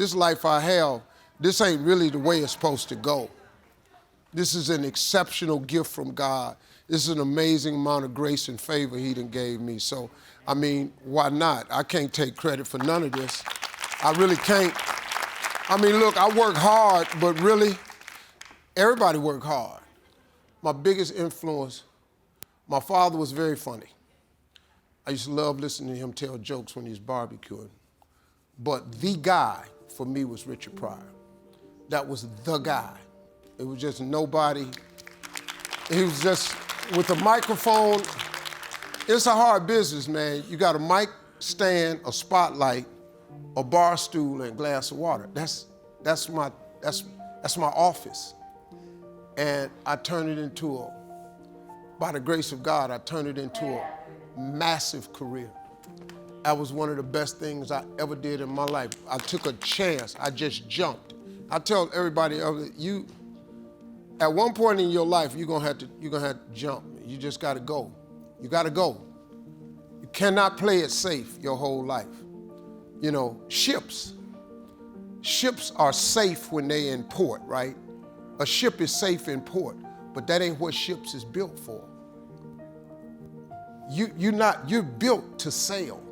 this life I have, this ain't really the way it's supposed to go. This is an exceptional gift from God. This is an amazing amount of grace and favor he done gave me. So, I mean, why not? I can't take credit for none of this. I really can't. I mean, look, I work hard, but really, everybody work hard. My biggest influence, my father was very funny. I used to love listening to him tell jokes when he was barbecuing. But the guy, for me, was Richard Pryor. That was the guy. It was just nobody. He was just, with a microphone, it's a hard business, man. You got a mic stand, a spotlight, a bar stool, and a glass of water. That's my office. And I turned it into by the grace of God, I turned it into a massive career. That was one of the best things I ever did in my life. I took a chance, I just jumped. I tell everybody, at one point in your life, you're gonna have to jump. You just gotta go. You gotta go. You cannot play it safe your whole life. You know, ships are safe when they're in port, right? A ship is safe in port, but that ain't what ships is built for. You're built to sail.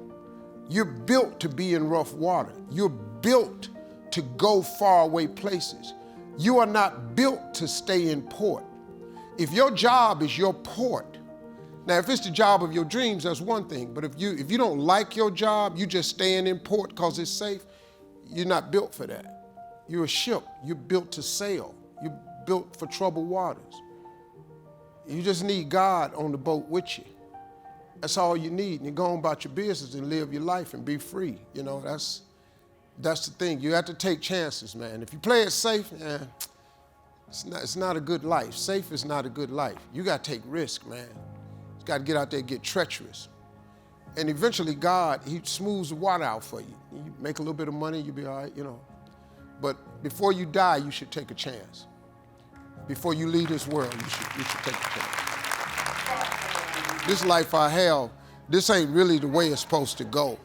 You're built to be in rough water. You're built to go far away places. You are not built to stay in port. If your job is your port, now if it's the job of your dreams, that's one thing, but if you don't like your job, you just staying in port because it's safe, you're not built for that. You're a ship. You're built to sail. You're built for troubled waters. You just need God on the boat with you. That's all you need. And you go on about your business and live your life and be free. You know, that's the thing. You have to take chances, man. If you play it safe, it's not a good life. Safe is not a good life. You got to take risk, man. You got to get out there and get treacherous. And eventually God, he smooths the water out for you. You make a little bit of money, you'll be all right, you know. But before you die, you should take a chance. Before you leave this world, you should take a chance. This life I have, this ain't really the way it's supposed to go.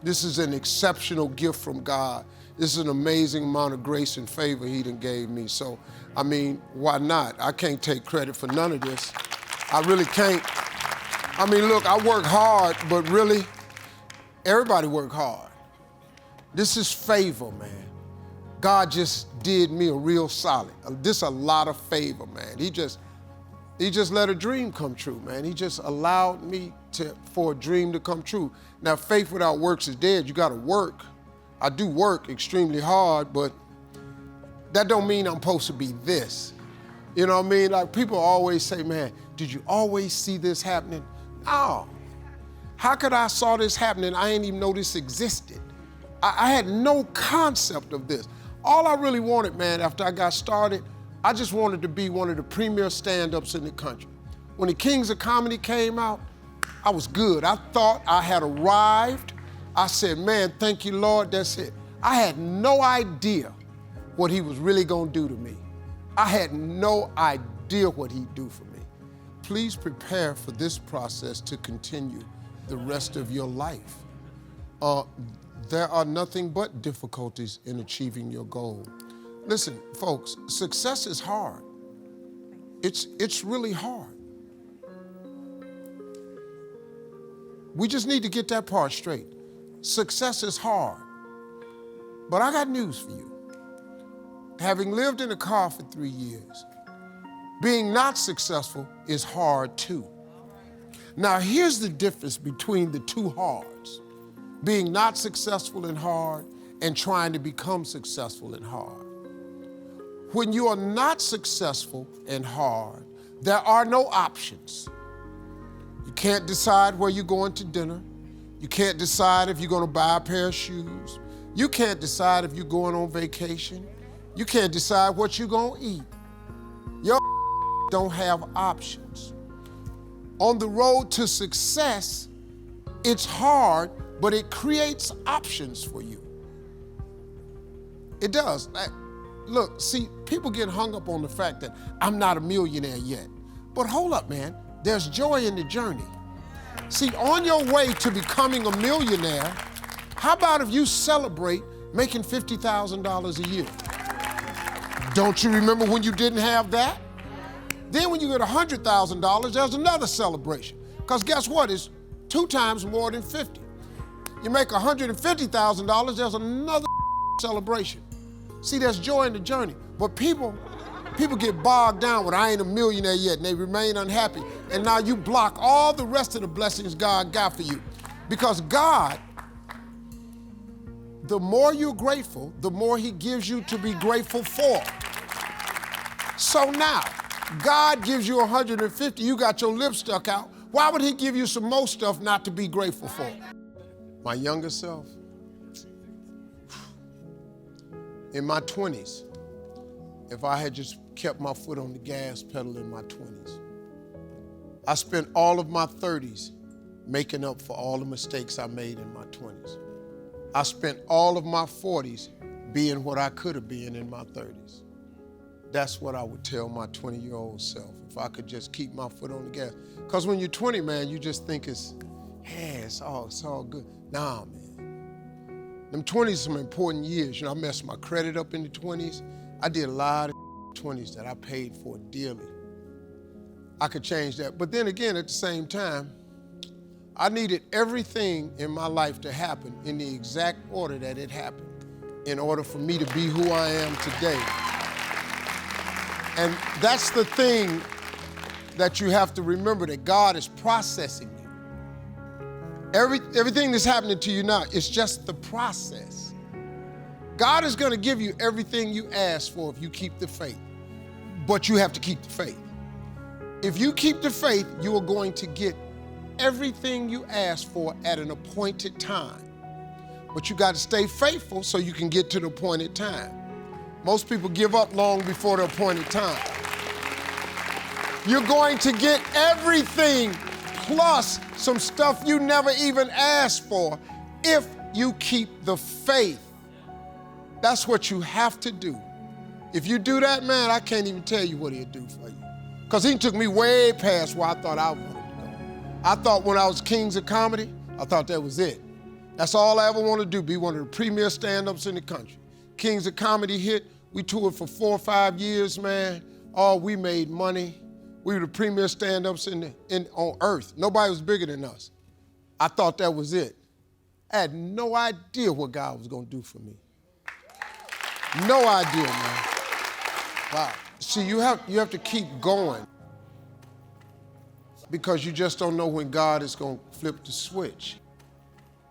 This is an exceptional gift from God. This is an amazing amount of grace and favor he done gave me. So, I mean, why not? I can't take credit for none of this. I really can't. I mean, look, I work hard, but really, everybody work hard. This is favor, man. God just did me a real solid. This is a lot of favor, man. He just let a dream come true, man. He just allowed me for a dream to come true. Now, faith without works is dead. You gotta work. I do work extremely hard, but that don't mean I'm supposed to be this. You know what I mean? Like people always say, man, did you always see this happening? No. How could I saw this happening? I didn't even know this existed. I had no concept of this. All I really wanted, man, after I got started, I just wanted to be one of the premier stand-ups in the country. When the Kings of Comedy came out, I was good. I thought I had arrived. I said, man, thank you, Lord, that's it. I had no idea what he was really gonna do to me. I had no idea what he'd do for me. Please prepare for this process to continue the rest of your life. There are nothing but difficulties in achieving your goal. Listen, folks, success is hard. It's really hard. We just need to get that part straight. Success is hard. But I got news for you. Having lived in a car for 3 years, being not successful is hard too. Now here's the difference between the two hards. Being not successful and hard, and trying to become successful and hard. When you are not successful and hard, there are no options. You can't decide where you're going to dinner. You can't decide if you're gonna buy a pair of shoes. You can't decide if you're going on vacation. You can't decide what you're gonna eat. Your don't have options. On the road to success, it's hard, but it creates options for you. It does. Look, see, people get hung up on the fact that I'm not a millionaire yet. But hold up, man. There's joy in the journey. See, on your way to becoming a millionaire, how about if you celebrate making $50,000 a year. Don't you remember when you didn't have that? Then when you get $100,000, there's another celebration. Because guess what? It's 2 times more than 50. You make $150,000, there's another celebration. See, there's joy in the journey. But people get bogged down with, I ain't a millionaire yet, and they remain unhappy. And now you block all the rest of the blessings God got for you. Because God, the more you're grateful, the more he gives you to be grateful for. So now, God gives you 150, you got your lips stuck out. Why would he give you some more stuff not to be grateful for? My younger self, in my 20s, if I had just kept my foot on the gas pedal in my 20s, I spent all of my 30s making up for all the mistakes I made in my 20s. I spent all of my 40s being what I could have been in my 30s. That's what I would tell my 20-year-old self, if I could just keep my foot on the gas. Because when you're 20, man, you just think it's all good. Nah, man. Them 20s are some important years. You know, I messed my credit up in the 20s. I did a lot of 20s that I paid for dearly. I could change that. But then again, at the same time, I needed everything in my life to happen in the exact order that it happened in order for me to be who I am today. And that's the thing that you have to remember, that God is processing you. Everything that's happening to you now, it's just the process. God is going to give you everything you ask for if you keep the faith. But you have to keep the faith. If you keep the faith, you are going to get everything you ask for at an appointed time. But you got to stay faithful so you can get to the appointed time. Most people give up long before the appointed time. You're going to get everything plus some stuff you never even asked for if you keep the faith. That's what you have to do. If you do that, man, I can't even tell you what he'll do for you. Because he took me way past where I thought I wanted to go. I thought when I was Kings of Comedy, I thought that was it. That's all I ever wanted to do, be one of the premier stand-ups in the country. Kings of Comedy hit, we toured for 4 or 5 years, man. Oh, we made money. We were the premier stand-ups on earth. Nobody was bigger than us. I thought that was it. I had no idea what God was gonna do for me. No idea, man. Wow. See, you have to keep going because you just don't know when God is gonna flip the switch.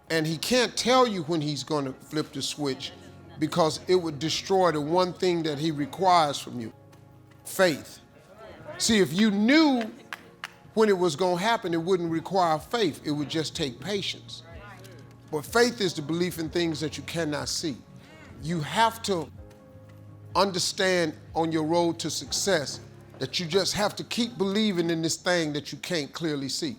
And he can't tell you when he's gonna flip the switch because it would destroy the one thing that he requires from you, faith. See, if you knew when it was gonna happen, it wouldn't require faith, it would just take patience. But faith is the belief in things that you cannot see. You have to understand on your road to success that you just have to keep believing in this thing that you can't clearly see.